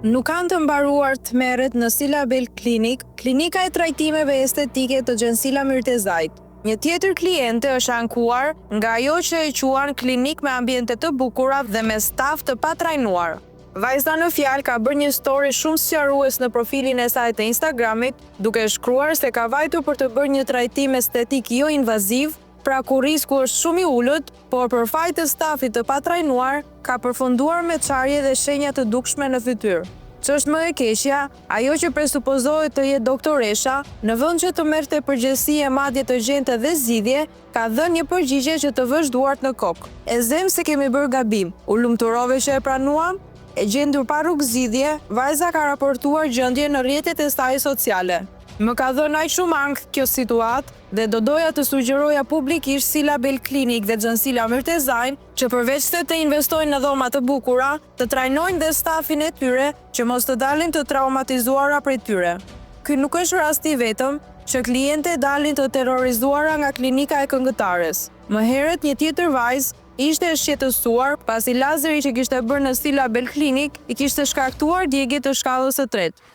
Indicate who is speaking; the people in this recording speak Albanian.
Speaker 1: Nuk kanë të mbaruar të merret në Silabel Klinik, klinika e trajtimeve estetike të Gjensila Mirtezajt. Një tjetër kliente është ankuar nga ajo që e quan klinik me ambiente të bukura dhe me staf të patrajnuar. Vajza në fjalë ka bërë një story shumë sqarues në profilin e saj të Instagramit, duke shkruar se ka vajtur për të bërë një trajtim estetik jo invaziv, pra ku risku është shumë i ulët, por për faj të stafit të patrajnuar, ka përfunduar me çarje dhe shenja të dukshme në fytyrë. Ç'është më e keqja, ajo që presupozohet të jetë doktoresha, në vend që të merrte përgjegjësi e madje të gjente dhe zgjidhje, ka dhënë një përgjigje që të vësh duart në kokë. E zem se kemi bërë gabim, u lumturove që e pranuam? E gjendur pa rrugë zgjidhje, vajza ka raportuar gjendjen në rrjetet e saj sociale. Më ka dhënë aq shumë ankth kjo situatë dhe do doja të sugjeroja publikisht Silabel Klinik dhe Gjensila Mirtezajt që përveç se të investojnë në dhoma të bukura, të trajnojnë dhe stafin e tyre që mos të dalin të traumatizuara prej tyre. Ky nuk është rasti vetëm që kliente dalin të terrorizuara nga klinika e këngëtares. Më herët një tjetër vajzë ishte shqetësuar pasi lazeri që kishte bërë në Silabel Klinik i kishte shkaktuar djegje të shkallës së tretë.